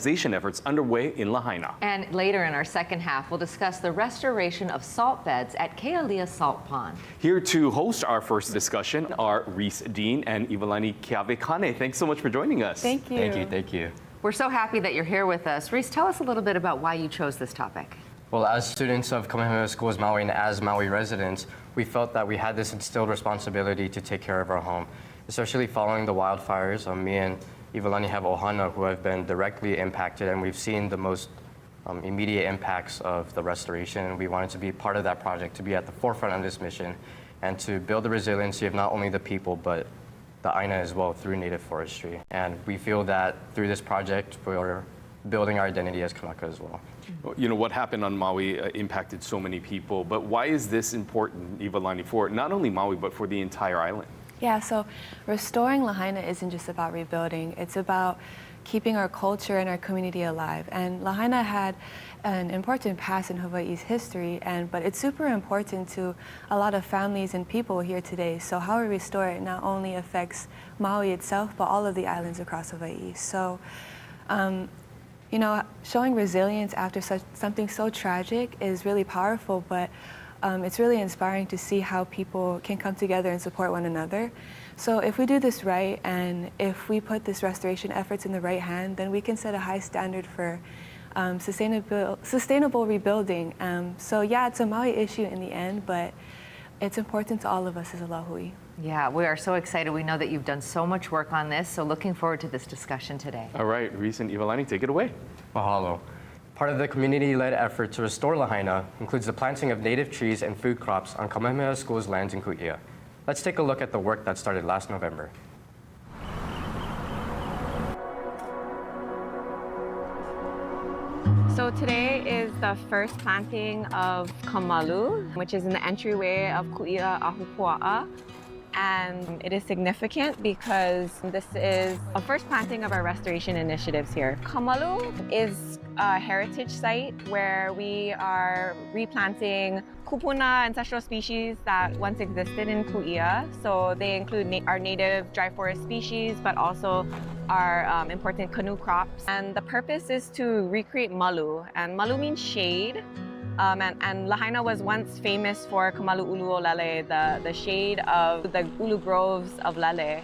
Efforts underway in Lahaina. And later in our second half, we'll discuss the restoration of salt beds at Kealia Salt Pond. Here to host our first discussion are Reese Dean and Ivalani Kiavekane. Thanks so much for joining us. Thank you. Thank you, thank you. We're so happy that you're here with us. Reese, tell us a little bit about why you chose this topic. Well, as students of Kamehameha Schools Maui and as Maui residents, we felt that we had this instilled responsibility to take care of our home, especially following the wildfires. Me and Ivalani have ohana who have been directly impacted, and we've seen the most immediate impacts of the restoration. We wanted to be part of that project, to be at the forefront of this mission, and to build the resiliency of not only the people, but the Aina as well through native forestry. And we feel that through this project, we're building our identity as Kanaka as well. You know, what happened on Maui impacted so many people, but why is this important, Ivalani, for not only Maui, but for the entire island? Yeah, so restoring Lahaina isn't just about rebuilding. It's about keeping our culture and our community alive. And Lahaina had an important past in Hawaii's history, but it's super important to a lot of families and people here today. So how we restore it not only affects Maui itself, but all of the islands across Hawaii. So, you know, showing resilience after something so tragic is really powerful, but it's really inspiring to see how people can come together and support one another. So if we do this right, and if we put this restoration efforts in the right hand, then we can set a high standard for sustainable rebuilding. So yeah, it's a Maui issue in the end, but it's important to all of us as a lahui. Yeah, we are so excited. We know that you've done so much work on this, so looking forward to this discussion today. All right, Reese and Ivalani, take it away. Mahalo. Part of the community-led effort to restore Lahaina includes the planting of native trees and food crops on Kamehameha Schools lands in Ku'ia. Let's take a look at the work that started last November. So today is the first planting of kamalu, which is in the entryway of Ku'ia Ahupua'a. And it is significant because this is a first planting of our restoration initiatives here. Kamalu is a heritage site where we are replanting kupuna ancestral species that once existed in Ku'ia. So they include our native dry forest species, but also our important canoe crops. And the purpose is to recreate malu, and malu means shade. And Lahaina was once famous for Kamalu Ulu o Lele, the shade of the ulu groves of Lele.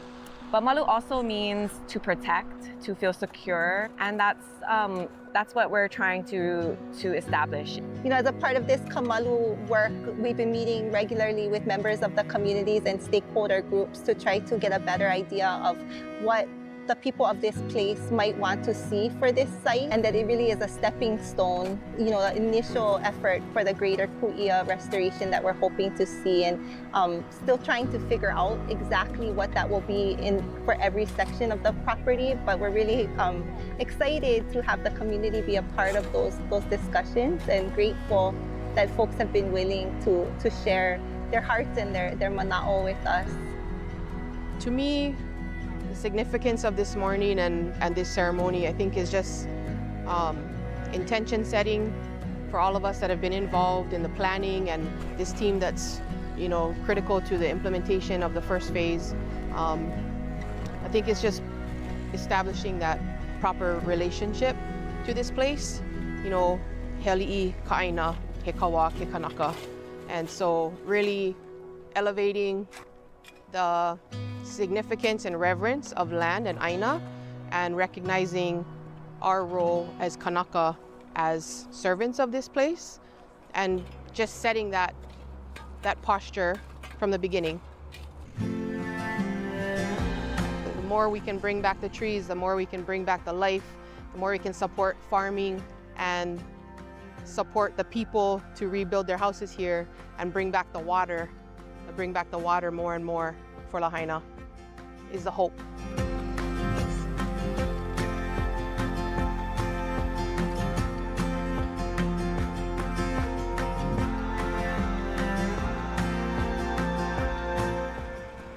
But malu also means to protect, to feel secure, and that's what we're trying to establish. You know, as a part of this Kamalu work, we've been meeting regularly with members of the communities and stakeholder groups to try to get a better idea of what the people of this place might want to see for this site, and that it really is a stepping stone, you know, the initial effort for the greater Ku'ia restoration that we're hoping to see, and still trying to figure out exactly what that will be for every section of the property. But we're really excited to have the community be a part of those discussions, and grateful that folks have been willing to share their hearts and their mana'o with us. To me, the significance of this morning and this ceremony, I think, is just intention setting for all of us that have been involved in the planning, and this team that's, you know, critical to the implementation of the first phase. I think it's just establishing that proper relationship to this place. You know, he ali'i ka'aina, he kawa, he kanaka. And so really elevating the significance and reverence of land and Aina, and recognizing our role as Kanaka as servants of this place, and just setting that posture from the beginning. The more we can bring back the trees, the more we can bring back the life, the more we can support farming and support the people to rebuild their houses here and bring back the water more and more for Lahaina is the hope.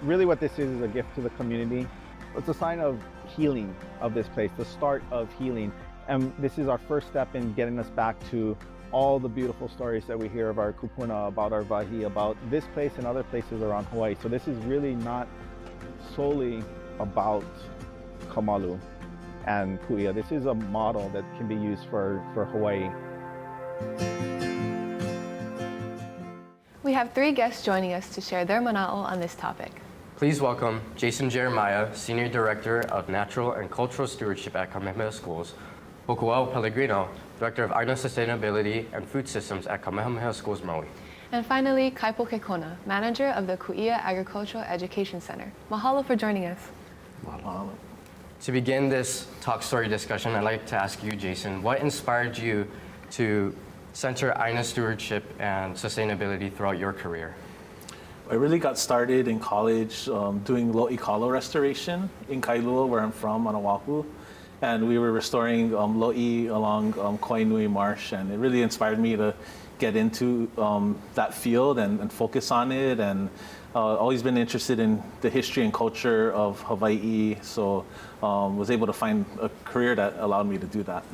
Really what this is a gift to the community. It's a sign of healing of this place, the start of healing. And this is our first step in getting us back to all the beautiful stories that we hear of our kupuna, about our wahi, about this place and other places around Hawaii. So this is really not solely about Kamalu. and kuia. This is a model that can be used for Hawaii. We have 3 guests joining us to share their mana'o on this topic. Please welcome Jason Jeremiah, Senior Director of Natural and Cultural Stewardship at Kamehameha Schools, Hokua'au Pellegrino, Director of Island Sustainability and Food Systems at Kamehameha Schools Maui. And finally, Kaipo Kekona, Manager of the Kuia Agricultural Education Center. Mahalo for joining us. Mahalo. To begin this talk story discussion, I'd like to ask you, Jason, what inspired you to center Aina stewardship and sustainability throughout your career? I really got started in college doing lo'i kalo restoration in Kailua, where I'm from, on Oahu. And we were restoring lo'i along Koinui Marsh, and it really inspired me to get into that field and focus on it. And always been interested in the history and culture of Hawaii, so was able to find a career that allowed me to do that.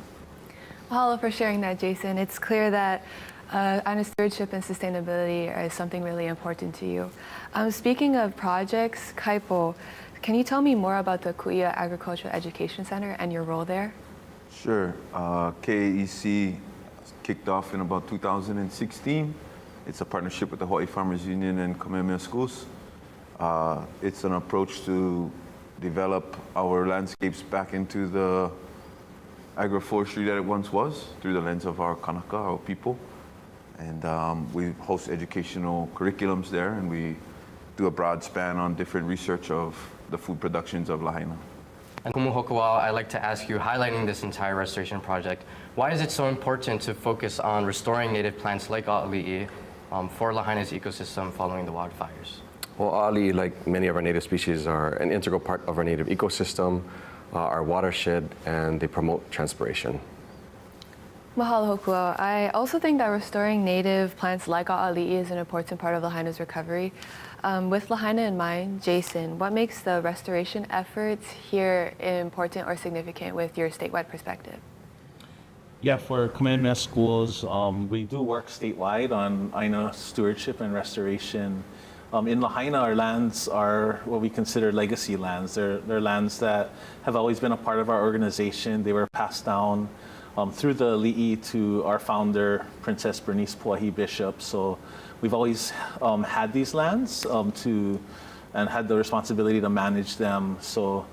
Mahalo for sharing that, Jason. It's clear that Aina stewardship and sustainability is something really important to you. Speaking of projects, Kaipo, can you tell me more about the Kuia Agricultural Education Center and your role there? Sure. KAEC kicked off in about 2016. It's a partnership with the Hawaii Farmers Union and Kamehameha Schools. It's an approach to develop our landscapes back into the agroforestry that it once was through the lens of our kanaka, our people. And we host educational curriculums there, and we do a broad span on different research of the food productions of Lahaina. And Kumu Hokua'au, I'd like to ask you, highlighting this entire restoration project, why is it so important to focus on restoring native plants like a'ali'i for Lahaina's ecosystem following the wildfires? Well, a'ali'i, like many of our native species, are an integral part of our native ecosystem, our watershed, and they promote transpiration. Mahalo Hokua'au. I also think that restoring native plants like a'ali'i is an important part of Lahaina's recovery. With Lahaina in mind, Jason, what makes the restoration efforts here important or significant with your statewide perspective? Yeah, for Kamehameha Schools, we do work statewide on Aina stewardship and restoration. In Lahaina, our lands are what we consider legacy lands. They're lands that have always been a part of our organization. They were passed down through the li'i to our founder, Princess Bernice Puahi Bishop. So we've always had these lands and had the responsibility to manage them. So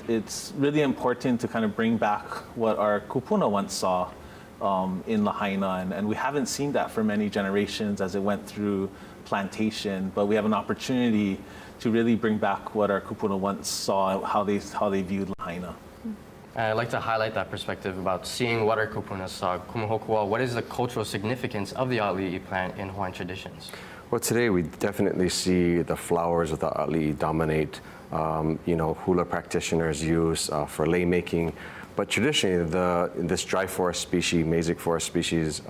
it's really important to kind of bring back what our kupuna once saw in Lahaina. And we haven't seen that for many generations as it went through plantation, but we have an opportunity to really bring back what our kupuna once saw, how they viewed Lahaina. I'd like to highlight that perspective about seeing what our kupuna saw. Kumu Hokua'au, what is the cultural significance of the a'ali'i plant in Hawaiian traditions? Well, today we definitely see the flowers of the a'ali'i dominate. Hula practitioners use for lei making, but traditionally this dry forest species, mesic forest species,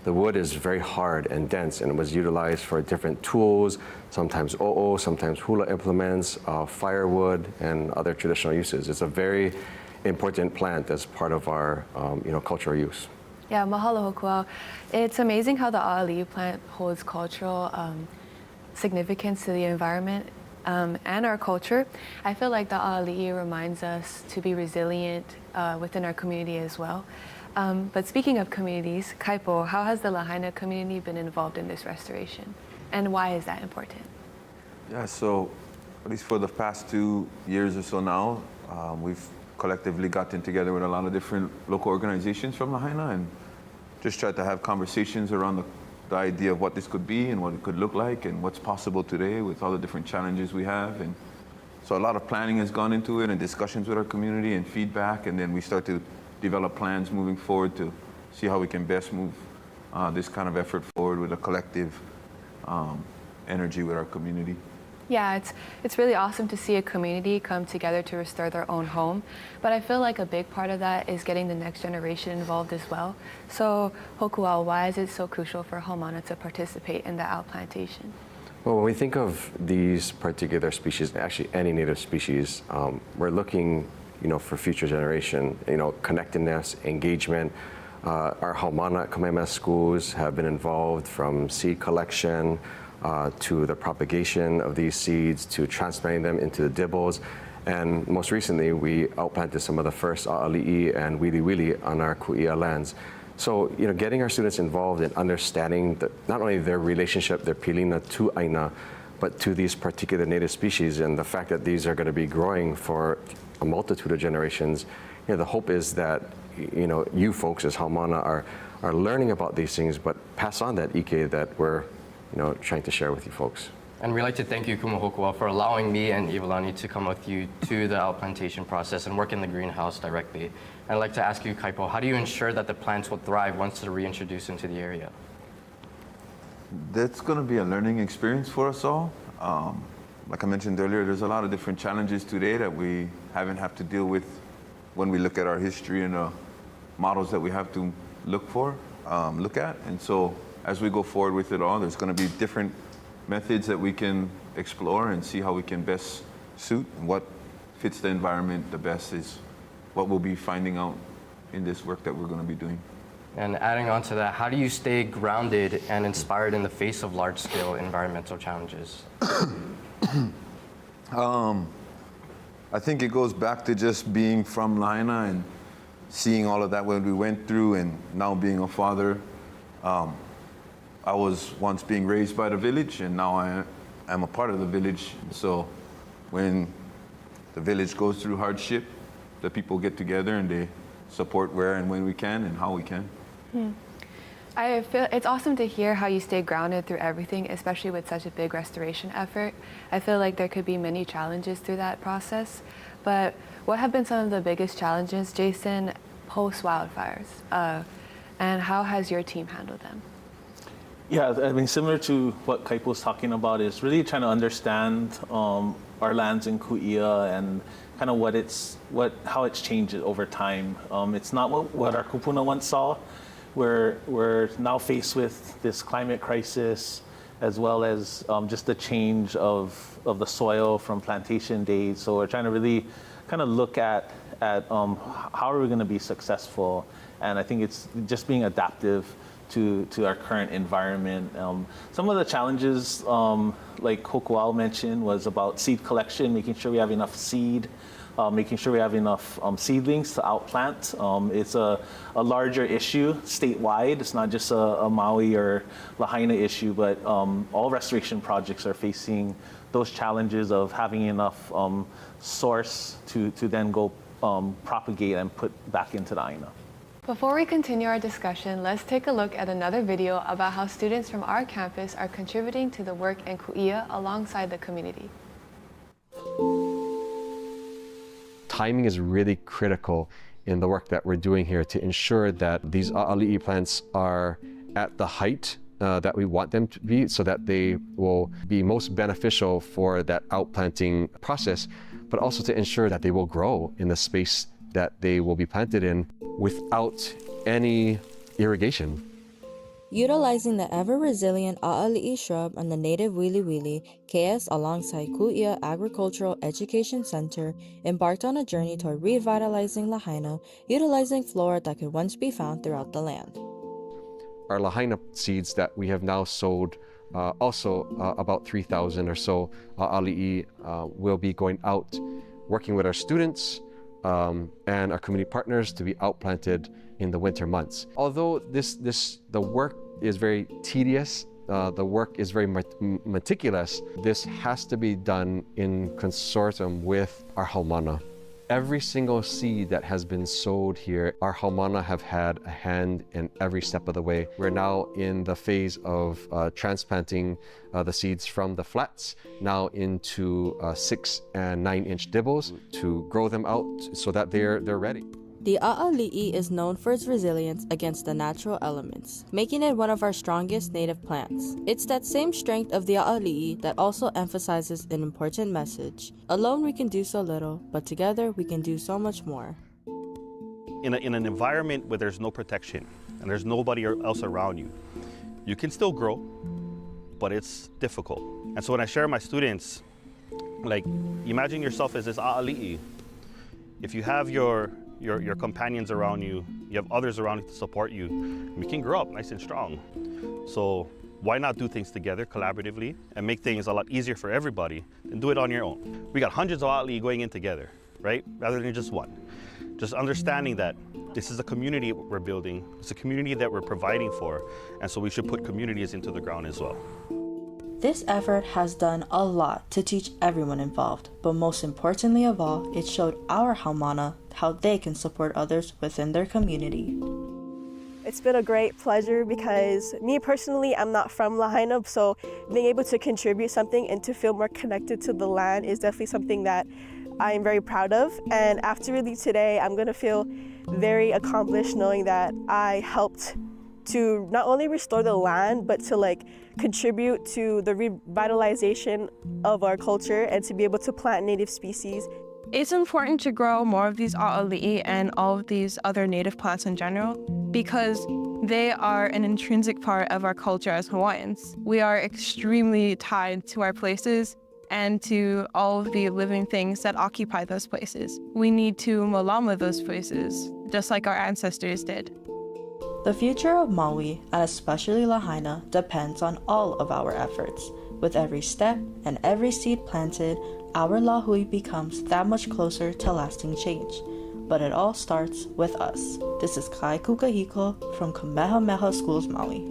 the wood is very hard and dense, and it was utilized for different tools, sometimes o'o, sometimes hula implements, firewood, and other traditional uses. It's a very important plant as part of our cultural use. Yeah, mahalo Hokua'au. It's amazing how the a'ali'i plant holds cultural significance to the environment and our culture. I feel like the a'ali'i reminds us to be resilient within our community as well. But speaking of communities, Kaipo, how has the Lahaina community been involved in this restoration? And why is that important? Yeah, so at least for the past 2 years or so now, we've collectively gotten together with a lot of different local organizations from Lahaina and just tried to have conversations around the idea of what this could be and what it could look like and what's possible today with all the different challenges we have. And so a lot of planning has gone into it and discussions with our community and feedback, and then we start to develop plans moving forward to see how we can best move this kind of effort forward with a collective energy with our community. Yeah, it's really awesome to see a community come together to restore their own home, but I feel like a big part of that is getting the next generation involved as well. So, Hokua'au, why is it so crucial for Haumana to participate in the outplantation? Well, when we think of these particular species, actually any native species, we're looking, for future generation, connectedness, engagement. Our Haumana at Kamehameha Schools have been involved from seed collection to the propagation of these seeds, to transplanting them into the dibbles. And most recently, we outplanted some of the first a'ali'i and wili wili on our ku'i'a lands. So, getting our students involved in understanding not only their relationship, their pilina to aina, but to these particular native species, and the fact that these are going to be growing for a multitude of generations. The hope is that you folks as Haumana are learning about these things, but pass on that ike that we're trying to share with you folks. And we'd like to thank you, Kumahokua, for allowing me and Ivalani to come with you to the outplantation process and work in the greenhouse directly. And I'd like to ask you, Kaipo, how do you ensure that the plants will thrive once they're reintroduced into the area? That's going to be a learning experience for us all. Like I mentioned earlier, there's a lot of different challenges today that we haven't had to deal with when we look at our history and the models that we have to look at. And so as we go forward with it all, there's going to be different methods that we can explore and see how we can best suit and what fits the environment the best is what we'll be finding out in this work that we're going to be doing. And adding on to that, how do you stay grounded and inspired in the face of large-scale environmental challenges? I think it goes back to just being from Lahaina and seeing all of that when we went through, and now being a father. I was once being raised by the village, and now I am a part of the village. So when the village goes through hardship, the people get together and they support where and when we can and how we can. I feel it's awesome to hear how you stay grounded through everything, especially with such a big restoration effort. I feel like there could be many challenges through that process, but what have been some of the biggest challenges, Jason, post-wildfires, and how has your team handled them? Yeah, I mean, similar to what Kaipo was talking about, is really trying to understand our lands in Ku'i'a and kind of how it's changed over time. It's not what our kupuna once saw. We're now faced with this climate crisis, as well as just the change of the soil from plantation days. So we're trying to really kind of look at how are we going to be successful, and I think it's just being adaptive to our current environment. Some of the challenges, like Hokua'au mentioned, was about seed collection, making sure we have enough seed, making sure we have enough seedlings to outplant. It's a larger issue statewide. It's not just a Maui or Lahaina issue, but all restoration projects are facing those challenges of having enough source to then go propagate and put back into the aina. Before we continue our discussion, let's take a look at another video about how students from our campus are contributing to the work in Ku'i'a alongside the community. Timing is really critical in the work that we're doing here to ensure that these a'ali'i plants are at the height that we want them to be, so that they will be most beneficial for that outplanting process, but also to ensure that they will grow in the space that they will be planted in without any irrigation. Utilizing the ever-resilient a'ali'i shrub and the native wili wili, KS alongside Ku'i'a Agricultural Education Center embarked on a journey toward revitalizing Lahaina, utilizing flora that could once be found throughout the land. Our Lahaina seeds that we have now sowed, also about 3,000 or so a'ali'i will be going out, working with our students and our community partners to be outplanted in the winter months. Although the work is very tedious, the work is very meticulous, this has to be done in consortium with our Haumana. Every single seed that has been sowed here, our Haumana have had a hand in every step of the way. We're now in the phase of transplanting the seeds from the flats now into 6 and 9 inch dibbles to grow them out so that they're ready. The a'ali'i is known for its resilience against the natural elements, making it one of our strongest native plants. It's that same strength of the a'ali'i that also emphasizes an important message. Alone we can do so little, but together we can do so much more. In an environment where there's no protection and there's nobody else around you, you can still grow, but it's difficult. And so when I share with my students, like, imagine yourself as this a'ali'i. If you have your companions around you, you have others around you to support you, and you can grow up nice and strong. So Why not do things together collaboratively and make things a lot easier for everybody than do it on your own? We got hundreds of a'ali'i going in together, right? Rather than just one. Just understanding that this is a community we're building, it's a community that we're providing for, and so we should put communities into the ground as well. This effort has done a lot to teach everyone involved, but most importantly of all, it showed our haumana how they can support others within their community. It's been a great pleasure because me personally, I'm not from Lahaina, so being able to contribute something and to feel more connected to the land is definitely something that I am very proud of. And after really today, I'm gonna feel very accomplished knowing that I helped to not only restore the land, but to contribute to the revitalization of our culture and to be able to plant native species. It's important to grow more of these a'ali'i and all of these other native plants in general because they are an intrinsic part of our culture as Hawaiians. We are extremely tied to our places and to all of the living things that occupy those places. We need to malama those places, just like our ancestors did. The future of Maui, and especially Lahaina, depends on all of our efforts. With every step and every seed planted, our lahui becomes that much closer to lasting change. But it all starts with us. This is Kai Kukahiko from Kamehameha Schools Maui.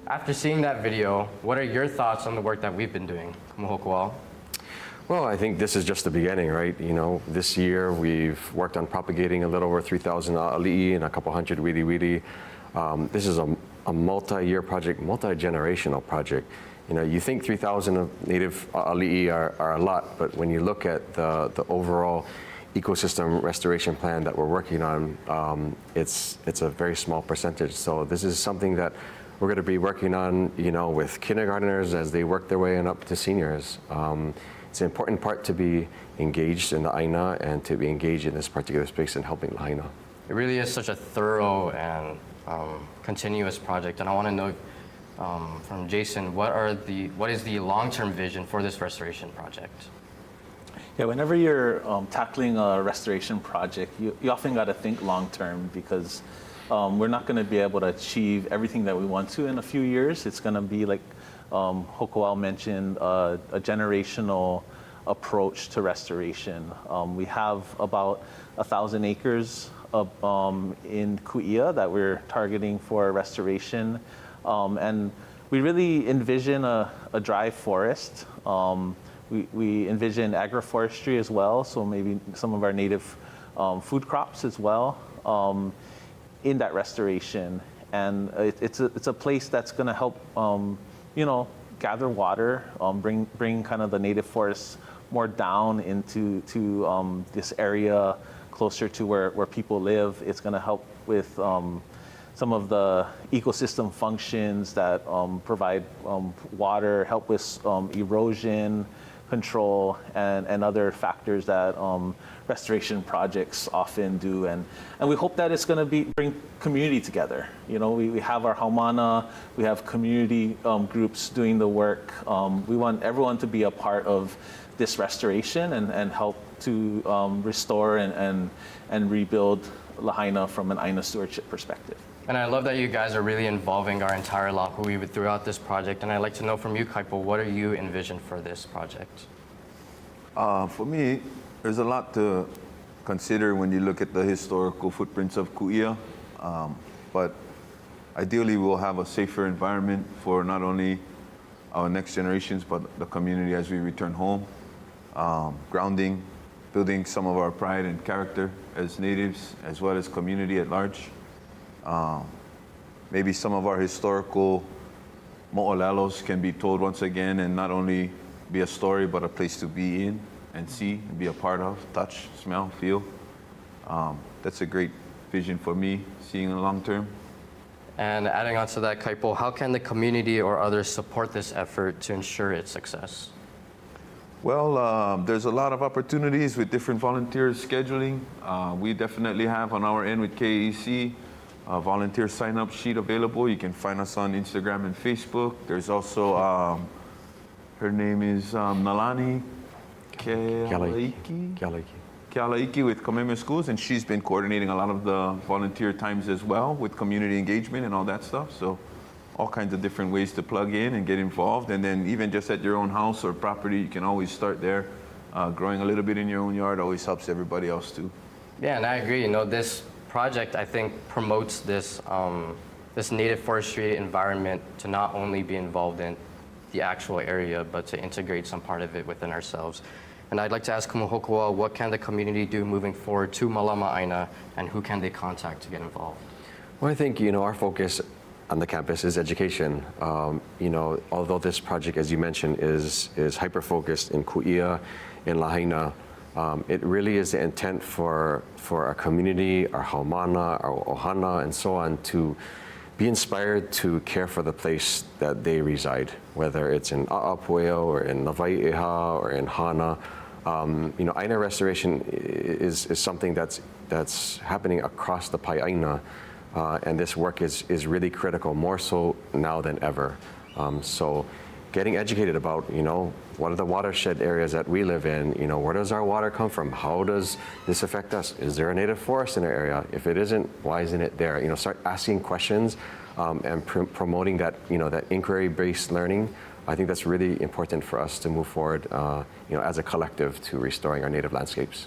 After seeing that video, what are your thoughts on the work that we've been doing? Kumuhokuao? Well, I think this is just the beginning, right? You know, this year we've worked on propagating a little over 3,000 a'ali'i and a couple hundred wili wili. This is a multi-year project, multi-generational project. You know, you think 3,000 of native a'ali'i are a lot, but when you look at the overall ecosystem restoration plan that we're working on, it's a very small percentage. So this is something that we're going to be working on, you know, with kindergartners as they work their way on up to seniors. It's an important part to be engaged in the aina and to be engaged in this particular space and helping Lahaina. It really is such a thorough and continuous project, and I want to know from Jason, what is the long-term vision for this restoration project? Yeah, whenever you're tackling a restoration project, you often got to think long-term because we're not going to be able to achieve everything that we want to in a few years. It's going to be like Hokuao mentioned, a generational approach to restoration. We have about 1,000 acres in Ku'ia that we're targeting for restoration. And we really envision a dry forest. We envision agroforestry as well, so maybe some of our native food crops as well in that restoration. And it's a place that's going to help you know, gather water, bring kind of the native forests more down into this area closer to where people live. It's going to help with some of the ecosystem functions that provide water, help with erosion control and other factors that restoration projects often do. And we hope that it's going to bring community together. You know, we have our haumana, we have community groups doing the work. We want everyone to be a part of this restoration and help to restore and rebuild Lahaina from an aina stewardship perspective. And I love that you guys are really involving our entire lahui throughout this project. And I'd like to know from you, Kaipo, what do you envision for this project? For me, there's a lot to consider when you look at the historical footprints of Ku'ia. But ideally, we'll have a safer environment for not only our next generations, but the community as we return home. Grounding, building some of our pride and character as natives, as well as community at large. Maybe some of our historical mo'olalos can be told once again and not only be a story, but a place to be in and see and be a part of, touch, smell, feel. That's a great vision for me, seeing in the long term. And adding on to that, Kaipo, how can the community or others support this effort to ensure its success? Well, there's a lot of opportunities with different volunteers scheduling. We definitely have on our end with KAEC a volunteer sign-up sheet available. You can find us on Instagram and Facebook. There's also, her name is Nalani Kealaiki with Kamehameha Schools, and she's been coordinating a lot of the volunteer times as well with community engagement and all that stuff. So all kinds of different ways to plug in and get involved. And then even just at your own house or property, you can always start there. Growing a little bit in your own yard always helps everybody else too. Yeah, and I agree. This project, I think, promotes this this native forestry environment to not only be involved in the actual area, but to integrate some part of it within ourselves. And I'd like to ask Kumuhokua, what can the community do moving forward to Malama Aina, and who can they contact to get involved? Well, I think, our focus on the campus is education. Although this project, as you mentioned, is hyper-focused in Ku'ia, in Lahaina, it really is the intent for our community, our haumana, our ohana, and so on, to be inspired to care for the place that they reside, whether it's in A'apueo or in Hawaiʻi or in Hana. Aina restoration is something that's happening across the Pai'aina, and this work is really critical, more so now than ever. So getting educated about, what are the watershed areas that we live in? Where does our water come from? How does this affect us? Is there a native forest in our area? If it isn't, why isn't it there? Start asking questions and promoting that, that inquiry-based learning. I think that's really important for us to move forward, as a collective to restoring our native landscapes.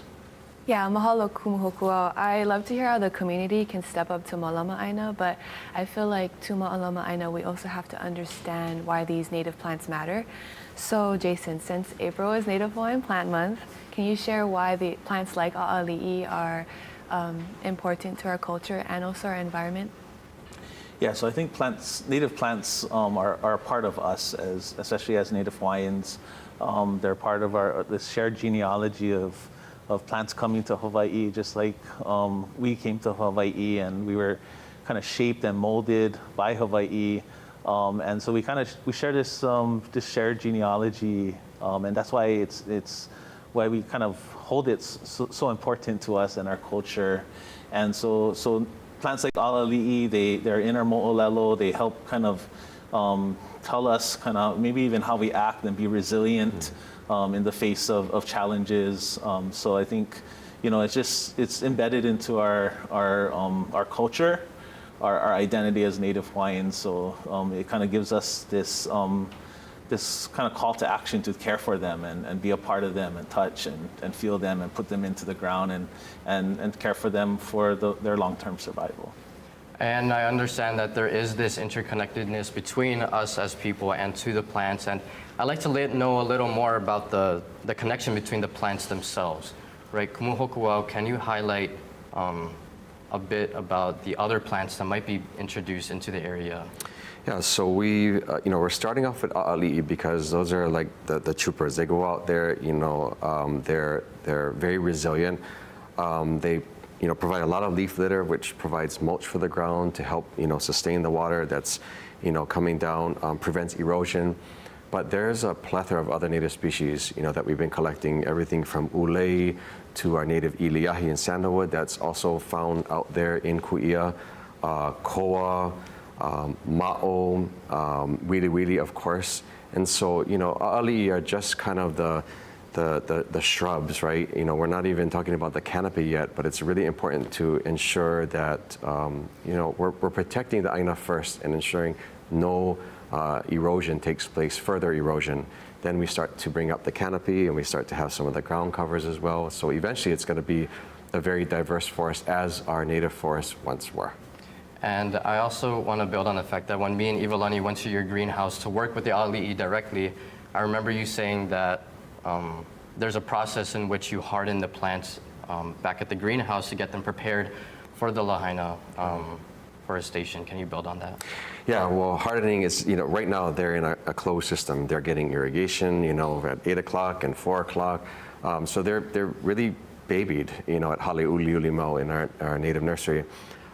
Yeah, mahalo Kumuhokua. I love to hear how the community can step up to Malama Aina, but I feel like to Malama Aina, we also have to understand why these native plants matter. So Jason, since April is Native Hawaiian Plant Month, can you share why the plants like a'ali'i are important to our culture and also our environment? Yeah, so I think native plants are a part of us, especially as Native Hawaiians. They're part of this shared genealogy of plants coming to Hawaii, just like we came to Hawaii and we were kind of shaped and molded by Hawaii. And so we share this shared genealogy, and that's why it's why we kind of hold it so important to us and our culture. And so plants like a'ali'i, they're in our mo'olelo. They help kind of tell us kind of maybe even how we act and be resilient in the face of challenges. So I think, it's embedded into our culture, our identity as Native Hawaiians. So it kind of gives us this kind of call to action to care for them and be a part of them and touch and feel them and put them into the ground and care for them for their long-term survival. And I understand that there is this interconnectedness between us as people and to the plants. And I'd like to know a little more about the connection between the plants themselves. Right, Kumuhokua, can you highlight a bit about the other plants that might be introduced into the area? Yeah, so we're starting off with a'ali'i because those are like the troopers. They go out there, they're very resilient. They provide a lot of leaf litter, which provides mulch for the ground to help, sustain the water that's, coming down, prevents erosion. But there's a plethora of other native species, that we've been collecting, everything from ulei to our native iliahi and sandalwood that's also found out there in Ku'ia, koa, ma'o, wili wili, of course. And so, a'ali'i are just kind of the shrubs, right? We're not even talking about the canopy yet, but it's really important to ensure that, we're protecting the aina first and ensuring no erosion takes place, further erosion. Then we start to bring up the canopy and we start to have some of the ground covers as well. So eventually it's going to be a very diverse forest as our native forests once were. And I also want to build on the fact that when me and Ivalani went to your greenhouse to work with the a'ali'i directly, I remember you saying that there's a process in which you harden the plants back at the greenhouse to get them prepared for the Lahaina forestation. Can you build on that? Yeah, well, hardening is, right now they're in a closed system. They're getting irrigation, at 8 o'clock and 4 o'clock. So they're really babied, at Hale'uliulimau in our native nursery.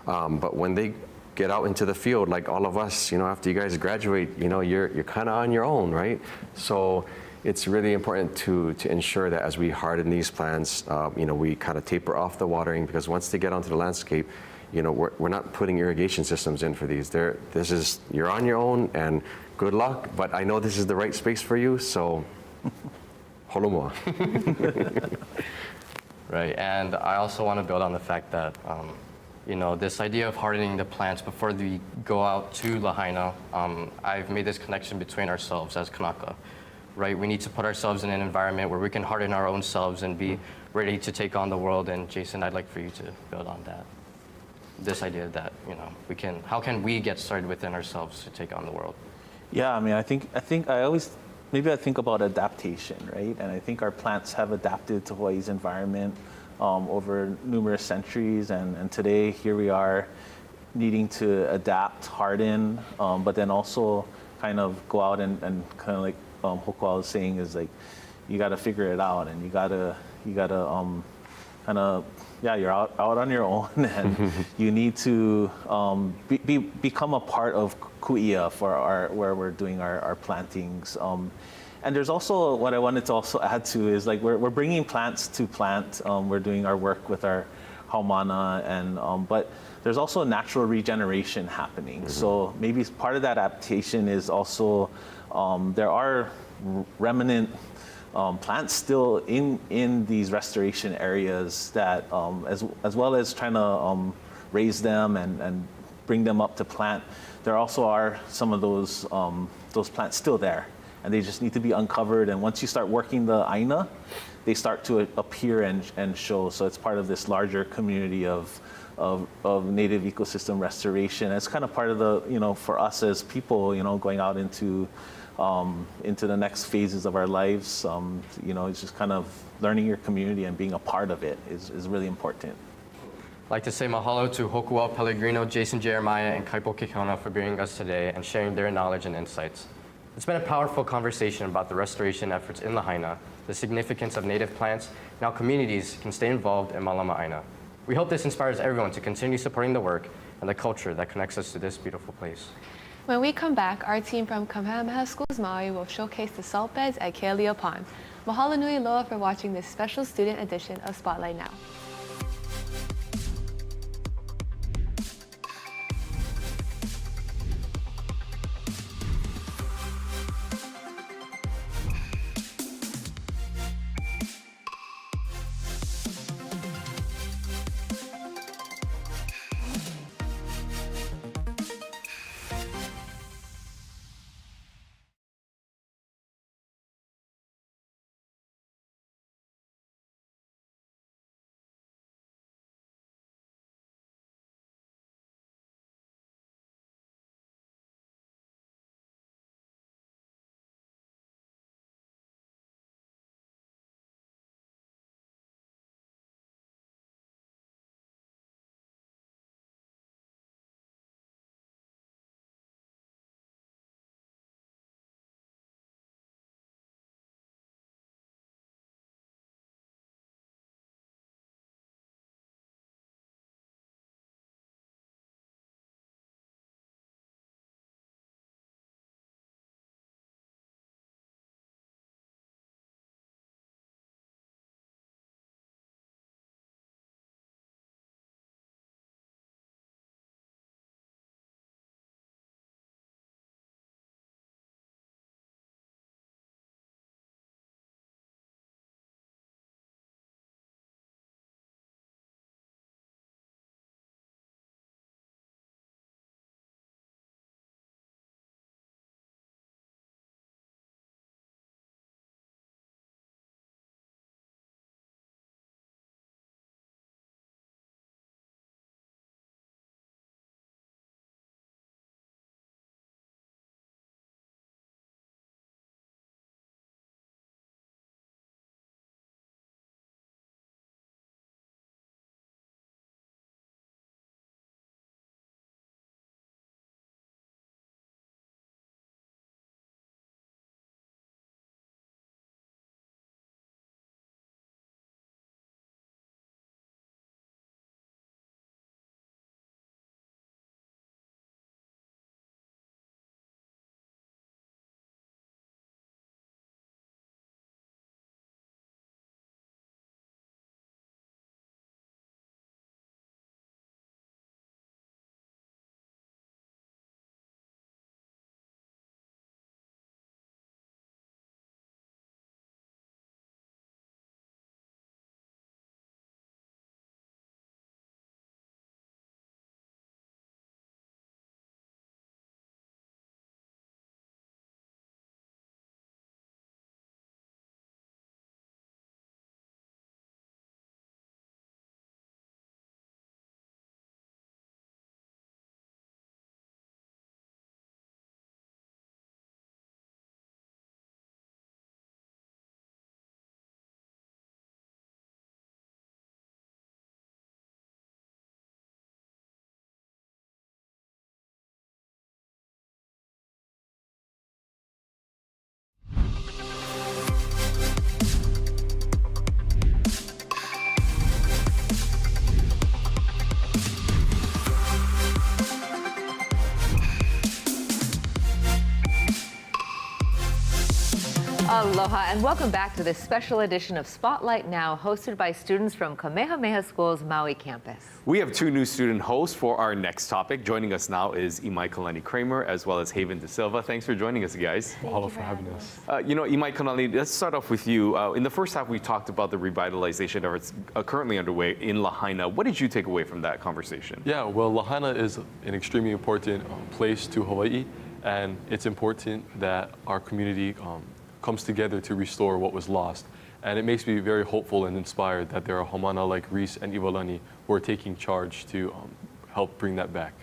But when they get out into the field, like all of us, after you guys graduate, you're kind of on your own, right? So it's really important to ensure that as we harden these plants, we kind of taper off the watering, because once they get onto the landscape, we're not putting irrigation systems in for these. You're on your own, and good luck, but I know this is the right space for you, so holomua. Right, and I also want to build on the fact that You know, this idea of hardening the plants before we go out to Lahaina, I've made this connection between ourselves as Kanaka, right? We need to put ourselves in an environment where we can harden our own selves and be ready to take on the world. And Jason, I'd like for you to build on that. This idea that, you know, how can we get started within ourselves to take on the world? Yeah, I mean, I think maybe I think about adaptation, right? And I think our plants have adapted to Hawaii's environment over numerous centuries, and today here we are needing to adapt, harden, but then also kind of go out and kind of like Hokua was saying is like, you got to figure it out, and you got to kind of, yeah, you're out on your own, and you need to become a part of kuʻia for where we're doing our plantings. And there's also, what I wanted to also add to is like, we're bringing plants to plant. We're doing our work with our haumana, and but there's also natural regeneration happening. So maybe part of that adaptation is also, there are remnant plants still in these restoration areas that, as well as trying to raise them and bring them up to plant, there also are some of those plants still there, and they just need to be uncovered. And once you start working the aina, they start to appear and show. So it's part of this larger community of native ecosystem restoration. It's kind of part of the, you know, for us as people, you know, going out into the next phases of our lives. You know, it's just kind of learning your community and being a part of it is really important. I'd like to say mahalo to Hokua Pellegrino, Jason Jeremiah, and Kaipo Kikauna for being with us today and sharing their knowledge and insights. It's been a powerful conversation about the restoration efforts in Lahaina, the significance of native plants, and how communities can stay involved in Malama Aina. We hope this inspires everyone to continue supporting the work and the culture that connects us to this beautiful place. When we come back, our team from Kamehameha Schools Maui will showcase the salt beds at Kealia Pond. Mahalo nui loa for watching this special student edition of Spotlight Now. Aloha and welcome back to this special edition of Spotlight Now, hosted by students from Kamehameha Schools Maui campus. We have two new student hosts for our next topic. Joining us now is Imai Kalani Kramer as well as Haven De Silva. Thanks for joining us, guys. Mahalo for having us. Imai Kalani, let's start off with you. In the first half, we talked about the revitalization efforts currently underway in Lahaina. What did you take away from that conversation? Yeah, well, Lahaina is an extremely important place to Hawaii, and it's important that our community comes together to restore what was lost. And it makes me very hopeful and inspired that there are Haumana like Reese and Iwalani who are taking charge to help bring that back.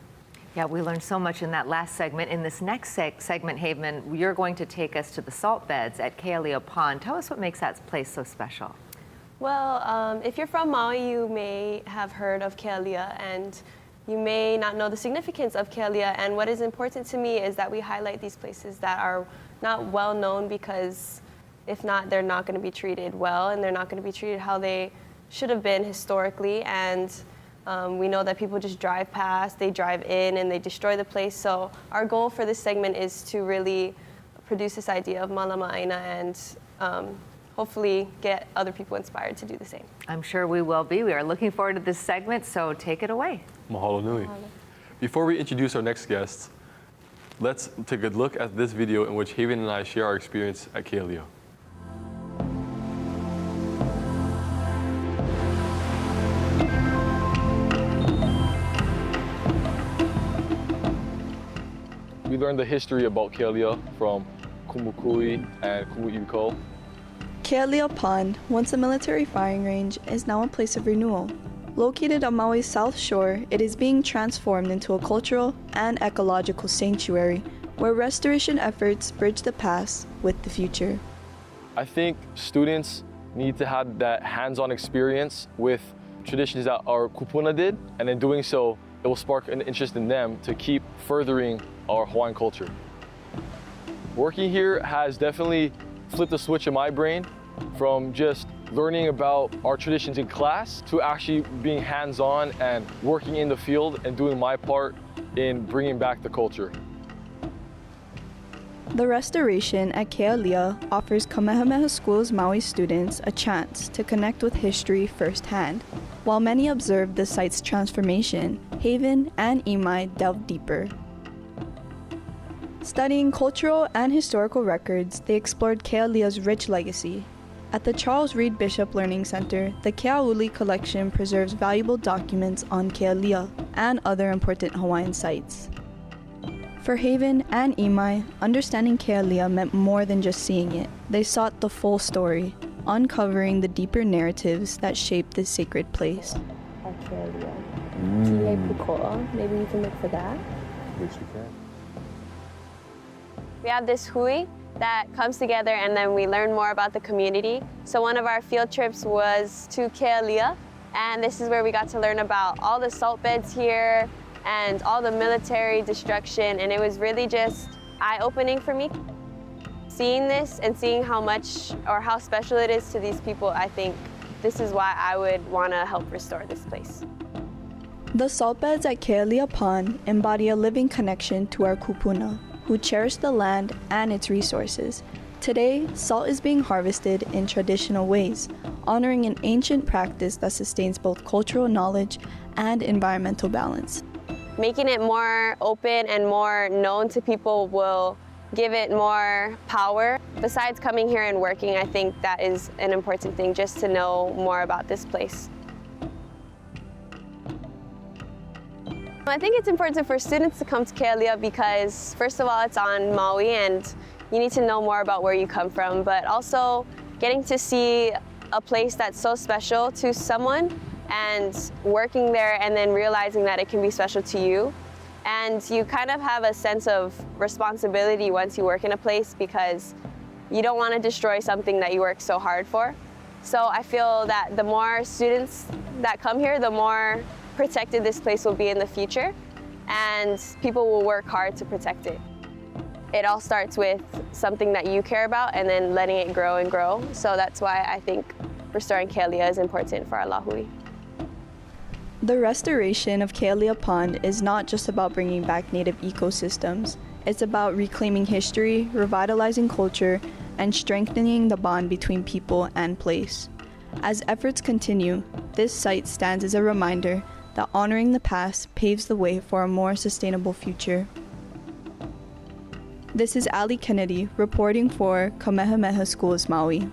Yeah, we learned so much in that last segment. In this next segment, Haven, you're going to take us to the salt beds at Kealia Pond. Tell us what makes that place so special. Well, if you're from Maui, you may have heard of Kealia, and you may not know the significance of Kealia. And what is important to me is that we highlight these places that are not well known, because if not, they're not going to be treated well, and they're not going to be treated how they should have been historically. And we know that people just drive past, they drive in, and they destroy the place. So our goal for this segment is to really produce this idea of Malama Aina and hopefully get other people inspired to do the same. I'm sure we will be. We are looking forward to this segment, so take it away. Mahalo nui. Mahalo. Before we introduce our next guests, let's take a look at this video in which Haven and I share our experience at Kealia. We learned the history about Kealia from Kumukui and Kumu'iko. Kealia Pond, once a military firing range, is now a place of renewal. Located on Maui's south shore, it is being transformed into a cultural and ecological sanctuary where restoration efforts bridge the past with the future. I think students need to have that hands-on experience with traditions that our kupuna did, and in doing so, it will spark an interest in them to keep furthering our Hawaiian culture. Working here has definitely flipped a switch in my brain from just learning about our traditions in class to actually being hands-on and working in the field and doing my part in bringing back the culture. The restoration at Kealia offers Kamehameha Schools Maui students a chance to connect with history firsthand. While many observed the site's transformation, Haven and Imai delved deeper. Studying cultural and historical records, they explored Kealia's rich legacy. At the Charles Reed Bishop Learning Center, the Keauli collection preserves valuable documents on Kealia and other important Hawaiian sites. For Haven and Imai, understanding Kealia meant more than just seeing it. They sought the full story, uncovering the deeper narratives that shaped this sacred place. Kealia. Maybe you can look for that. Yes, we can. We have this hui that comes together, and then we learn more about the community. So one of our field trips was to Kealia, and this is where we got to learn about all the salt beds here and all the military destruction, and it was really just eye-opening for me. Seeing this and seeing how much or how special it is to these people, I think this is why I would want to help restore this place. The salt beds at Kealia Pond embody a living connection to our kupuna, who cherish the land and its resources. Today, salt is being harvested in traditional ways, honoring an ancient practice that sustains both cultural knowledge and environmental balance. Making it more open and more known to people will give it more power. Besides coming here and working, I think that is an important thing, just to know more about this place. I think it's important for students to come to Kealia because, first of all, it's on Maui and you need to know more about where you come from, but also getting to see a place that's so special to someone and working there and then realizing that it can be special to you. And you kind of have a sense of responsibility once you work in a place because you don't want to destroy something that you work so hard for. So I feel that the more students that come here, the more protected this place will be in the future, and people will work hard to protect it. It all starts with something that you care about and then letting it grow and grow. So that's why I think restoring Kealia is important for our lahui. The restoration of Kealia Pond is not just about bringing back native ecosystems. It's about reclaiming history, revitalizing culture, and strengthening the bond between people and place. As efforts continue, this site stands as a reminder that honoring the past paves the way for a more sustainable future. This is Ali Kennedy reporting for Kamehameha Schools Maui.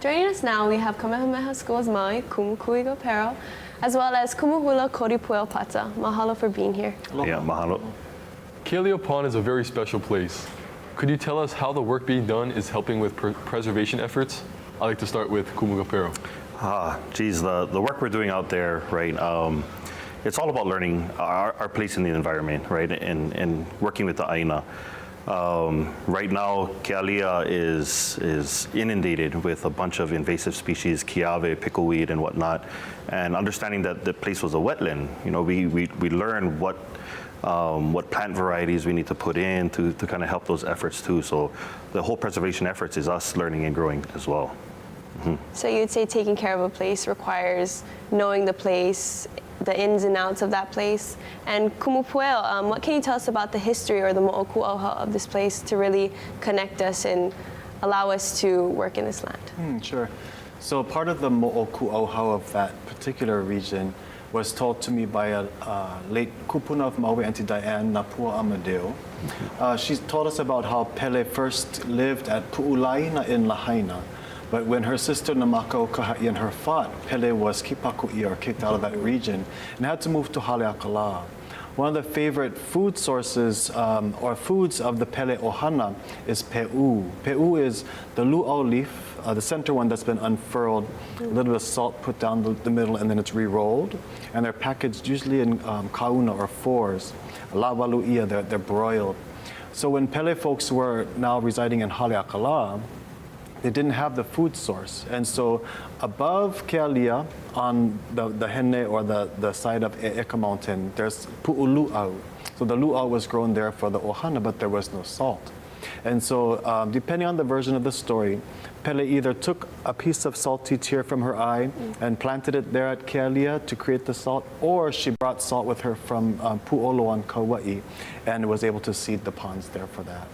Joining us now, we have Kamehameha Schools Maui, Kumu Kuigo Pero, as well as Kumuhula Koripueo Pata. Mahalo for being here. Yeah, mahalo. Kealea Pond is a very special place. Could you tell us how the work being done is helping with preservation efforts? I'd like to start with Kumu Pero. The work we're doing out there, right? It's all about learning our place in the environment, right? And working with the Aina. Right now, Kealea is inundated with a bunch of invasive species, kiawe, pickleweed, and whatnot. And understanding that the place was a wetland, we learned what plant varieties we need to put in to kind of help those efforts too. So the whole preservation efforts is us learning and growing as well. Mm-hmm. So you'd say taking care of a place requires knowing the place, the ins and outs of that place. And Kumupueo, what can you tell us about the history or the mo'oku'oha of this place to really connect us and allow us to work in this land? Sure. So part of the mo'oku'oha of that particular region was told to me by a late kupuna of Maui, Auntie Diane Napua Amadeo. She told us about how Pele first lived at Pu'ulaina in Lahaina. But when her sister Namakau Kaha'i and her fought, Pele was kipaku'i, or kicked out of that region, and had to move to Haleakala. One of the favorite food sources or foods of the Pele Ohana is pe'u. Pe'u is the lu'au leaf, the center one that's been unfurled, a little bit of salt put down the middle, and then it's re-rolled. And they're packaged usually in kauna or fours. Lawalu'ia, they're broiled. So when Pele folks were now residing in Haleakala, they didn't have the food source. And so above Kealea, on the Hene or the side of E'eka Mountain, there's pu'ulu'au. So the lu'au was grown there for the ohana, but there was no salt. And so depending on the version of the story, Pele either took a piece of salty tear from her eye and planted it there at Kealea to create the salt, or she brought salt with her from Pu'olo on Kauai and was able to seed the ponds there for that.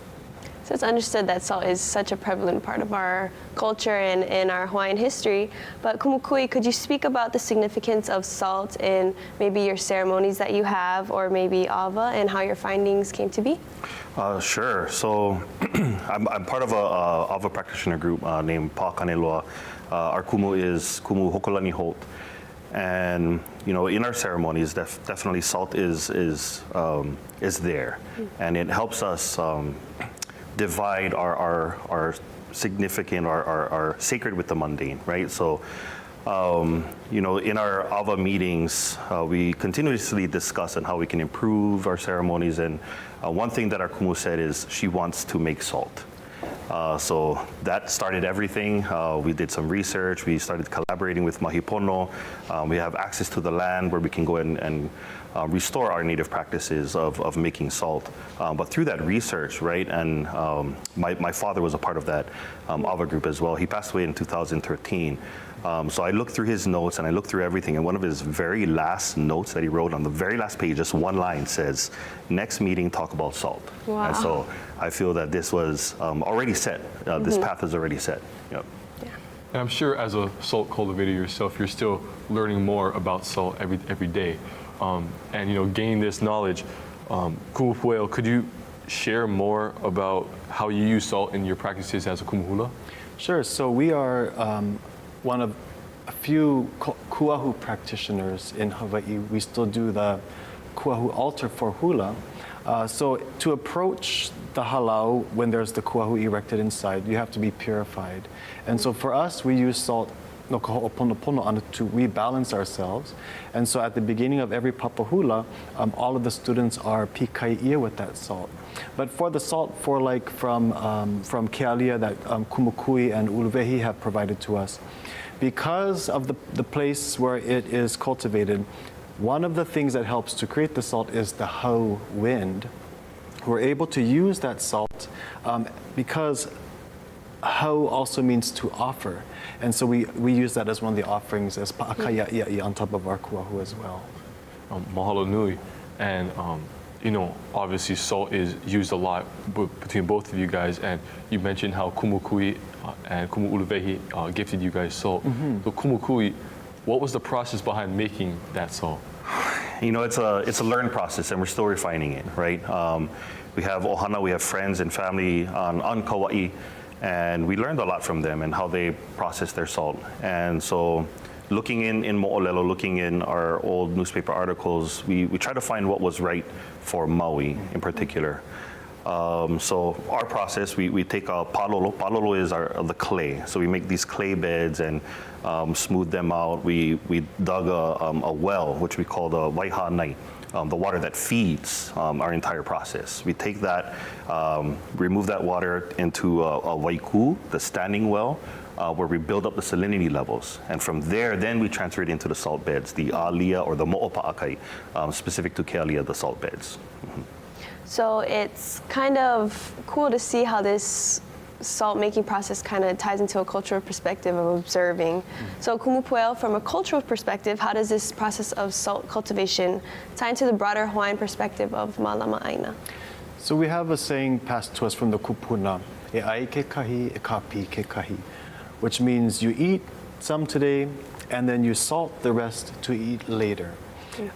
So it's understood that salt is such a prevalent part of our culture and in our Hawaiian history. But Kumukui, could you speak about the significance of salt in maybe your ceremonies that you have, or maybe Ava, and how your findings came to be? Sure. So I'm part of a Ava practitioner group named Pa'akaneloa. Our kumu is Kumu Hokolani Holt. And in our ceremonies, definitely salt is there, and it helps us divide our significant, our sacred with the mundane, right? So, in our Ava meetings, we continuously discuss on how we can improve our ceremonies. And one thing that our kumu said is she wants to make salt. So that started everything. We did some research. We started collaborating with Mahipono. We have access to the land where we can go and restore our native practices of making salt. But through that research, right, and my father was a part of that Ava group as well. He passed away in 2013. So I looked through his notes and I looked through everything, and one of his very last notes that he wrote on the very last page, just one line, says, "Next meeting, talk about salt." Wow. And so I feel that this was already set. This path is already set. Yep. And I'm sure as a salt cultivator yourself, you're still learning more about salt every day. And gaining this knowledge. Kumupueo, could you share more about how you use salt in your practices as a kumuhula? Sure. So we are one of a few kuahu practitioners in Hawaii. We still do the kuahu altar for hula. So to approach the halau when there's the kuahu erected inside, you have to be purified. And so for us, we use salt no kaho'oponopono to rebalance ourselves. And so at the beginning of every papahula, all of the students are pikai'ia with that salt. But for the salt from Kealea that Kumukui and Uluwehi have provided to us, because of the place where it is cultivated, one of the things that helps to create the salt is the hau wind. We're able to use that salt because hau also means to offer. And so we use that as one of the offerings as pa'akaia'ia'i on top of our kuahu as well. Mahalo nui. And obviously salt is used a lot between both of you guys, and you mentioned how Kumukui and Kumu Uluvehi gifted you guys salt. So Kumukui, what was the process behind making that salt? It's a learned process, and we're still refining it, right? We have ohana, we have friends and family on Kauai, and we learned a lot from them and how they process their salt. And so looking in Mo'olelo, looking in our old newspaper articles, we try to find what was right for Maui in particular. So our process, we take a palolo. Palolo is the clay. So we make these clay beds and smooth them out. We dug a well, which we call the waihanai, the water that feeds our entire process. We take that, remove that water into a waiku, the standing well, where we build up the salinity levels. And from there, then we transfer it into the salt beds, the alia or the mo'opa'akai, specific to Kealia, the salt beds. So it's kind of cool to see how this salt making process kind of ties into a cultural perspective of observing. So Kumupueo, from a cultural perspective, how does this process of salt cultivation tie into the broader Hawaiian perspective of Malama Aina? So we have a saying passed to us from the kupuna, e ai ke kahi, e kapi ke kahi, which means you eat some today and then you salt the rest to eat later.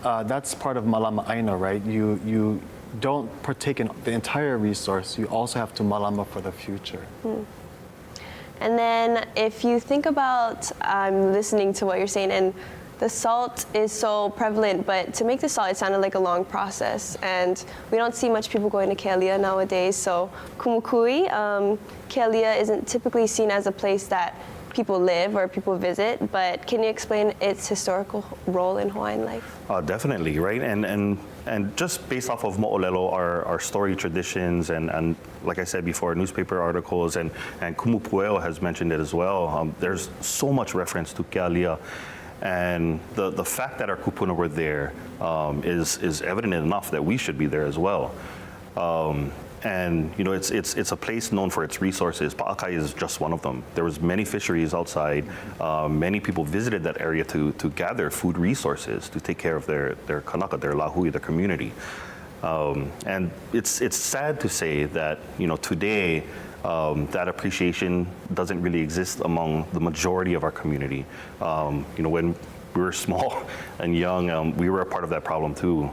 That's part of Malama Aina, right? You don't partake in the entire resource, you also have to malama for the future. And then if you think about, I'm listening to what you're saying, and the salt is so prevalent, but to make the salt, it sounded like a long process. And we don't see much people going to Kealia nowadays. So Kumukui, Kealia isn't typically seen as a place that people live or people visit, but can you explain its historical role in Hawaiian life? Definitely, right? And just based off of Mo'olelo, our story traditions, and like I said before, newspaper articles, and Kumupueo has mentioned it as well. There's so much reference to Kealia, and the fact that our kupuna were there is evident enough that we should be there as well. And it's a place known for its resources. Pa'akai is just one of them. There was many fisheries outside. Many people visited that area to gather food resources to take care of their kanaka, their lahui, their community. And it's sad to say that today that appreciation doesn't really exist among the majority of our community. When we were small and young, we were a part of that problem too.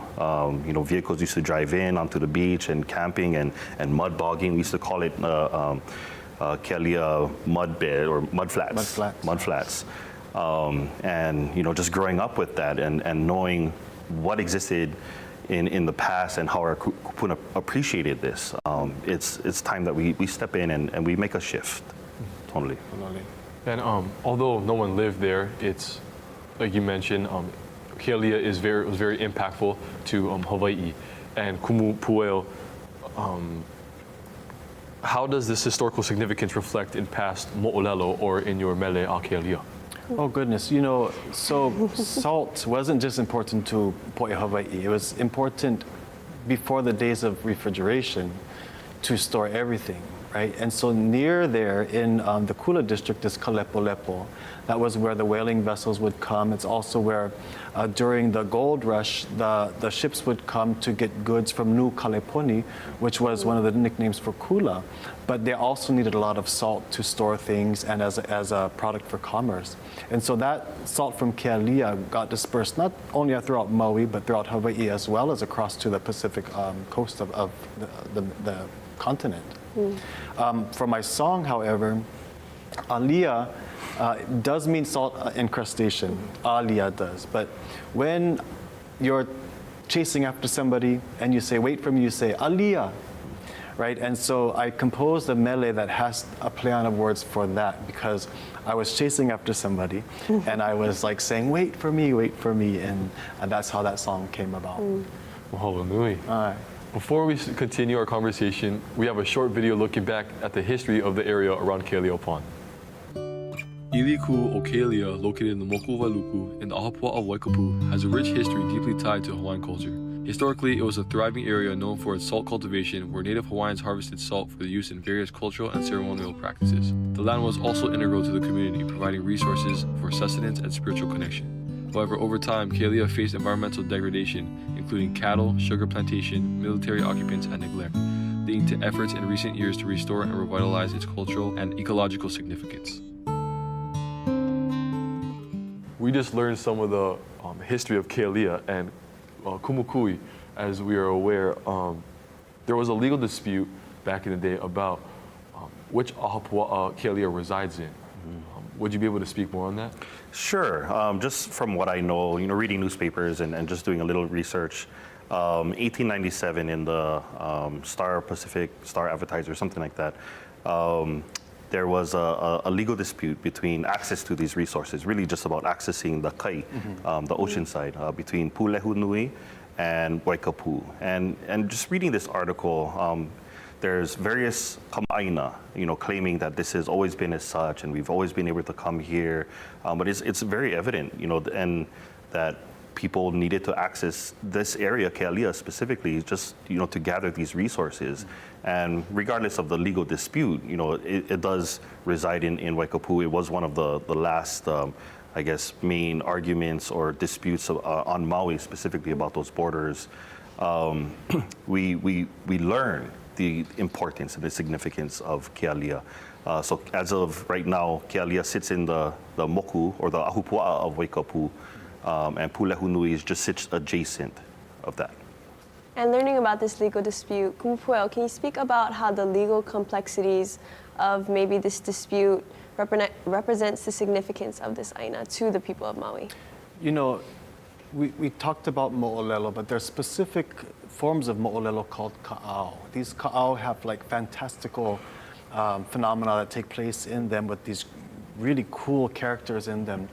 Vehicles used to drive in onto the beach and camping and mud bogging. We used to call it Kealia mud bed or mud flats. Mud flats. And just growing up with that and knowing what existed in the past and how our kupuna appreciated this, it's time that we step in and we make a shift. Totally. And although no one lived there, it's like you mentioned, Kealia was very impactful to Hawaiʻi, and Kumupueo. How does this historical significance reflect in past Mo'olelo or in your mele a Kealia? Oh goodness, so salt wasn't just important to Poʻe Hawaiʻi. It was important before the days of refrigeration to store everything, right? And so near there in the Kula district is Kalepolepo. That was where the whaling vessels would come. It's also where during the gold rush, the ships would come to get goods from New Kaleponi, which was one of the nicknames for Kula. But they also needed a lot of salt to store things and as a product for commerce. And so that salt from Kealia got dispersed not only throughout Maui, but throughout Hawaii as well as across to the Pacific coast of the continent. For my song, however, Alia does mean salt incrustation. Alia does. But when you're chasing after somebody and you say, wait for me, you say, Alia. Right? And so I composed a mele that has a play on of words for that because I was chasing after somebody and I was like saying, wait for me, and that's how that song came about. Mahalo nui. All right. Before we continue our conversation, we have a short video looking back at the history of the area around Kealia Pond. Iliku o Kealia, located in the Moku Wailuku in the Ahapua of Waikapu, has a rich history deeply tied to Hawaiian culture. Historically, it was a thriving area known for its salt cultivation, where native Hawaiians harvested salt for the use in various cultural and ceremonial practices. The land was also integral to the community, providing resources for sustenance and spiritual connection. However, over time, Kealia faced environmental degradation, including cattle, sugar plantation, military occupants, and neglect, leading to efforts in recent years to restore and revitalize its cultural and ecological significance. We just learned some of the history of Kealia and Kumukui. As we are aware, there was a legal dispute back in the day about which ahapua'a Kealia resides in. Would you be able to speak more on that? Sure. Just from what I know, reading newspapers and just doing a little research, 1897 in the Star Pacific, Star Advertiser, something like that, there was a legal dispute between access to these resources, really just about accessing the kai, the ocean side, between Pulehunui and Waikapu. And just reading this article, there's various kama'aina, claiming that this has always been as such, and we've always been able to come here. But it's very evident, and that people needed to access this area, Kealia specifically, just to gather these resources. And regardless of the legal dispute, it does reside in Waikapu. It was one of the last, I guess, main arguments or disputes on Maui, specifically about those borders. We learn the importance and the significance of Kealia. So as of right now, Kealia sits in the moku, or the ahupua'a of Waikapu, and Pulehunui just sits adjacent of that. And learning about this legal dispute, Kumupueo, can you speak about how the legal complexities of maybe this dispute represents the significance of this aina to the people of Maui? We talked about mo'olelo, but there's specific forms of mo'olelo called ka'au. These ka'au have like fantastical phenomena that take place in them with these really cool characters in them.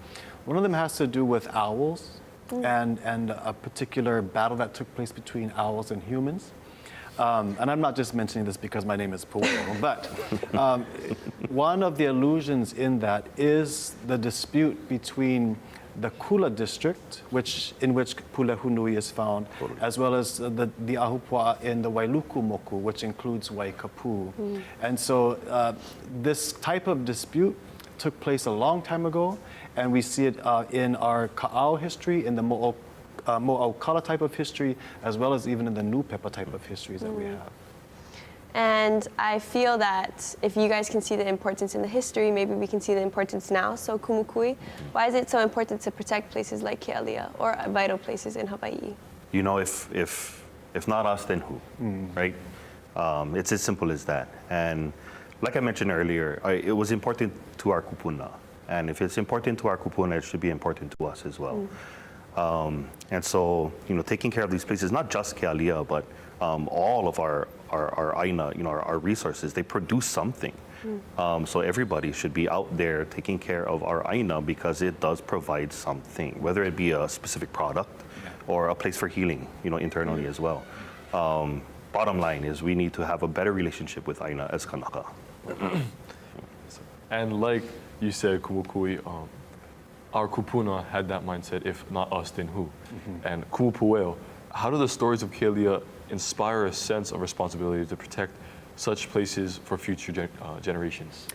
One of them has to do with owls and a particular battle that took place between owls and humans. And I'm not just mentioning this because my name is Pu'o, but one of the allusions in that is the dispute between the Kula district, in which Pulehunui is found, as well as the ahupua'a in the Wailuku moku, which includes Waikapu. And so this type of dispute took place a long time ago, and we see it in our ka'au history, in the mo'aukala type of history, as well as even in the Nupepa type of histories that we have. And I feel that if you guys can see the importance in the history, maybe we can see the importance now. So Kumukui, why is it so important to protect places like Kealia or vital places in Hawaii? If not us, then who, right? It's as simple as that. And like I mentioned earlier, it was important to our kupuna. And if it's important to our kupuna, it should be important to us as well. And so, taking care of these places, not just Kealia, but all of our aina, our resources, they produce something. So everybody should be out there taking care of our aina because it does provide something, whether it be a specific product or a place for healing, internally as well. Bottom line is we need to have a better relationship with aina as kanaka. And like you said, Kumukui, our kupuna had that mindset, if not us, then who? And Kumupueo, how do the stories of Kealia inspire a sense of responsibility to protect such places for future generations?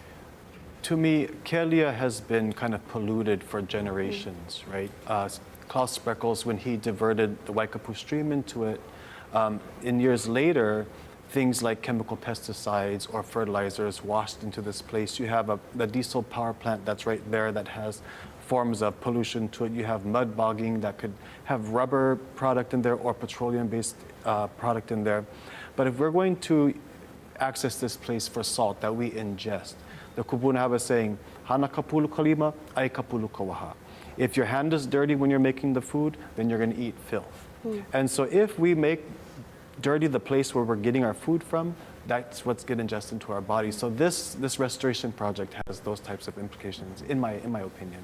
To me, Kealia has been kind of polluted for generations, right? Klaus Spreckels, when he diverted the Waikapu stream into it, in years later, things like chemical pesticides or fertilizers washed into this place. You have the diesel power plant that's right there that has forms of pollution to it. You have mud bogging that could have rubber product in there or petroleum-based product in there. But if we're going to access this place for salt that we ingest, the kupuna have a saying, "Hana kapulu kalima, ai kapulu kawaha." If your hand is dirty when you're making the food, then you're going to eat filth. And so if we make dirty the place where we're getting our food from, that's what's getting ingested into our body. So this restoration project has those types of implications, in my opinion.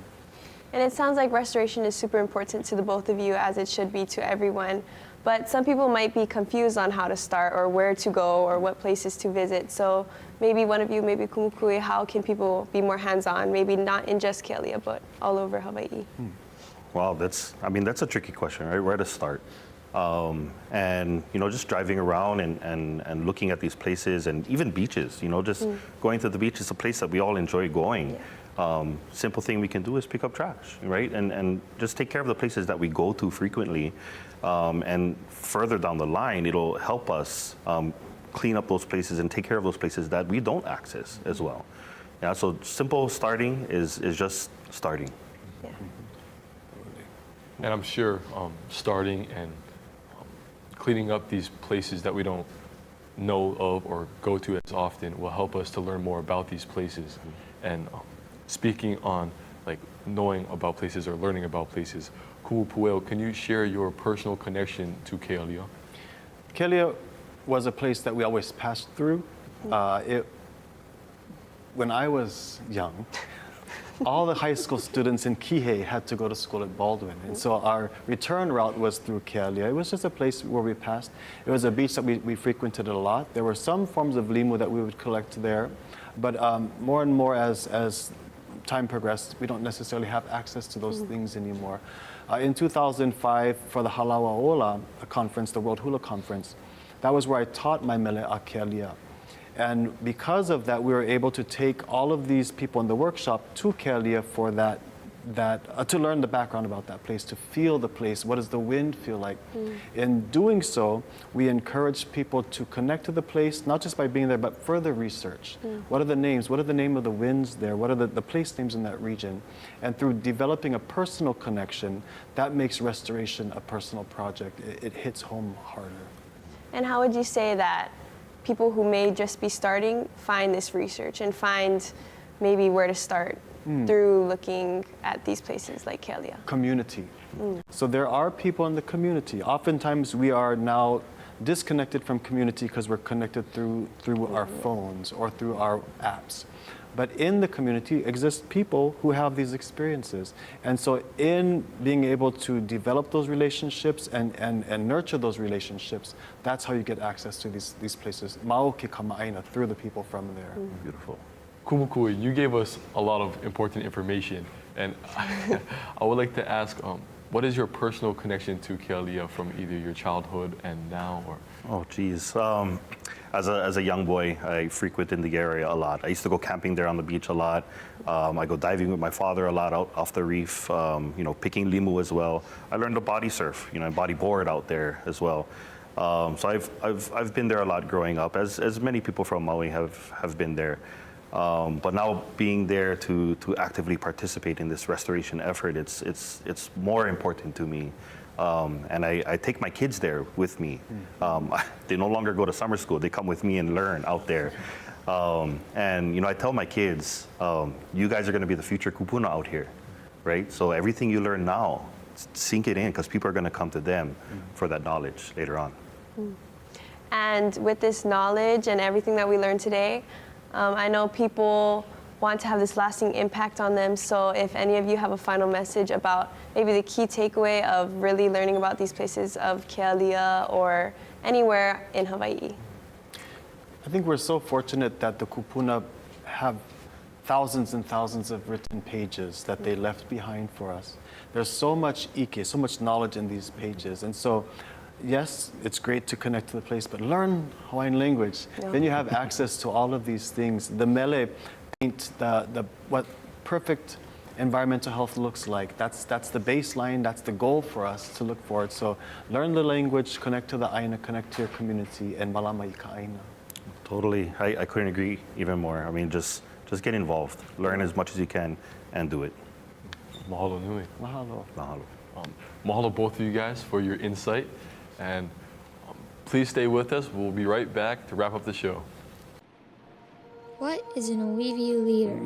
And it sounds like restoration is super important to the both of you, as it should be to everyone. But some people might be confused on how to start or where to go or what places to visit. So maybe one of you, maybe Kumukui, how can people be more hands-on? Maybe not in just Kealia, but all over Hawaii. Wow, that's a tricky question, right? Where to start? And just driving around and looking at these places and even beaches, just going to the beach is a place that we all enjoy going. Simple thing we can do is pick up trash, right? And just take care of the places that we go to frequently. And further down the line, it'll help us clean up those places and take care of those places that we don't access as well. Yeah, so simple starting is just starting. Yeah. And I'm sure starting and cleaning up these places that we don't know of or go to as often will help us to learn more about these places. And speaking on like knowing about places or learning about places, Kumupueo, can you share your personal connection to Kealia? Kealia was a place that we always passed through. When I was young, all the high school students in Kihei had to go to school at Baldwin. And so our return route was through Kealia. It was just a place where we passed. It was a beach that we frequented a lot. There were some forms of limu that we would collect there. But more and more as time progressed, we don't necessarily have access to those things anymore. In 2005, for the Halawa'ola conference, the World Hula Conference, that was where I taught my mele a Kealia. And because of that, we were able to take all of these people in the workshop to Kealia for to learn the background about that place, to feel the place. What does the wind feel like? In doing so, we encourage people to connect to the place, not just by being there, but further research. What are the names? What are the name of the winds there? What are the place names in that region? And through developing a personal connection, that makes restoration a personal project. It hits home harder. And how would you say that people who may just be starting find this research and find maybe where to start through looking at these places like Kealia? Community. So there are people in the community. Oftentimes we are now disconnected from community because we're connected through our phones or through our apps. But in the community exist people who have these experiences. And so in being able to develop those relationships and nurture those relationships, that's how you get access to these places. Mao ke kama'aina, through the people from there. Beautiful. Kumukui, you gave us a lot of important information. And I would like to ask, what is your personal connection to Kealia from either your childhood and now? Or? Oh, geez. As a young boy, I frequented the area a lot. I used to go camping there on the beach a lot. I go diving with my father a lot out off the reef, picking limu as well. I learned to body surf, body board out there as well. So I've been there a lot growing up, as many people from Maui have been there. But now being there to actively participate in this restoration effort, it's more important to me. And I take my kids there with me. They no longer go to summer school. They come with me and learn out there. And I tell my kids, you guys are going to be the future kupuna out here, right? So everything you learn now, sink it in, because people are going to come to them for that knowledge later on. And with this knowledge and everything that we learned today, I know people want to have this lasting impact on them. So if any of you have a final message about maybe the key takeaway of really learning about these places of Kealia or anywhere in Hawaii. I think we're so fortunate that the kupuna have thousands and thousands of written pages that they left behind for us. There's so much ike, so much knowledge in these pages. And so, yes, it's great to connect to the place, but learn Hawaiian language. Yeah. Then you have access to all of these things. The mele paint what perfect environmental health looks like. That's the baseline, that's the goal for us to look forward. So learn the language, connect to the aina, connect to your community, and malama i ka aina. Totally. I couldn't agree even more. I mean, just get involved. Learn as much as you can and do it. Mahalo nui. Mahalo. Mahalo. Mahalo both of you guys for your insight. And please stay with us. We'll be right back to wrap up the show. What is an Oiwi leader?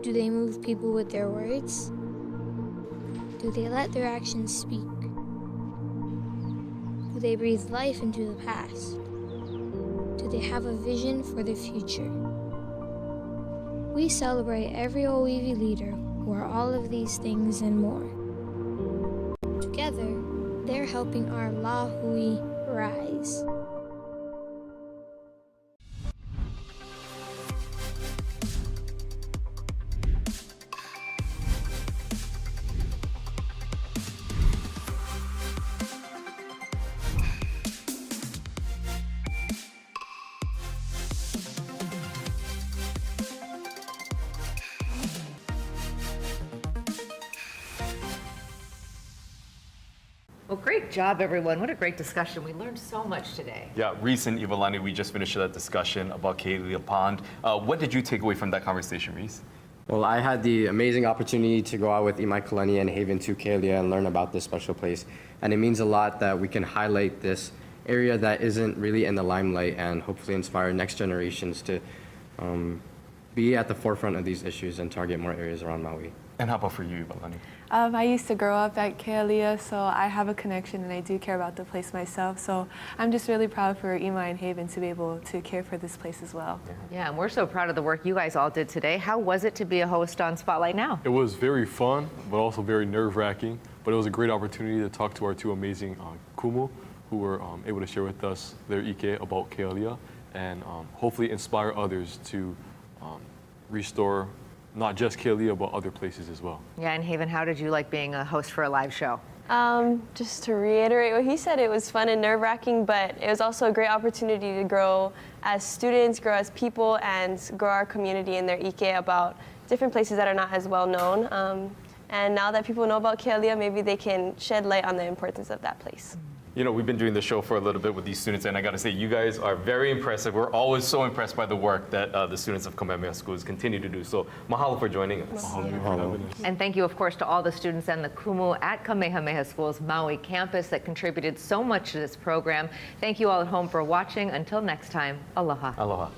Do they move people with their words? Do they let their actions speak? Do they breathe life into the past? Do they have a vision for the future? We celebrate every Oiwi leader who are all of these things and more. Together, they're helping our Lahui rise. Well, great job, everyone. What a great discussion. We learned so much today. Yeah, Reese and Ivalani, we just finished that discussion about Kealia Pond. What did you take away from that conversation, Reese? Well, I had the amazing opportunity to go out with Imai Kalani and Haven to Kealia and learn about this special place. And it means a lot that we can highlight this area that isn't really in the limelight and hopefully inspire next generations to be at the forefront of these issues and target more areas around Maui. And how about for you, Ivalani? I used to grow up at Kealia, so I have a connection and I do care about the place myself. So I'm just really proud for Imai and Haven to be able to care for this place as well. Yeah, and we're so proud of the work you guys all did today. How was it to be a host on Spotlight Now? It was very fun, but also very nerve-wracking. But it was a great opportunity to talk to our two amazing kumu, who were able to share with us their ike about Kealia and hopefully inspire others to restore not just Kealia, but other places as well. Yeah, and Haven, how did you like being a host for a live show? Just to reiterate what he said, it was fun and nerve-wracking, but it was also a great opportunity to grow as students, grow as people, and grow our community and their ike about different places that are not as well known. And now that people know about Kealia, maybe they can shed light on the importance of that place. You know, we've been doing the show for a little bit with these students, and I got to say, you guys are very impressive. We're always so impressed by the work that the students of Kamehameha Schools continue to do. So, mahalo for joining us. Mahalo. And thank you, of course, to all the students and the kumu at Kamehameha Schools Maui campus that contributed so much to this program. Thank you all at home for watching. Until next time, aloha. Aloha.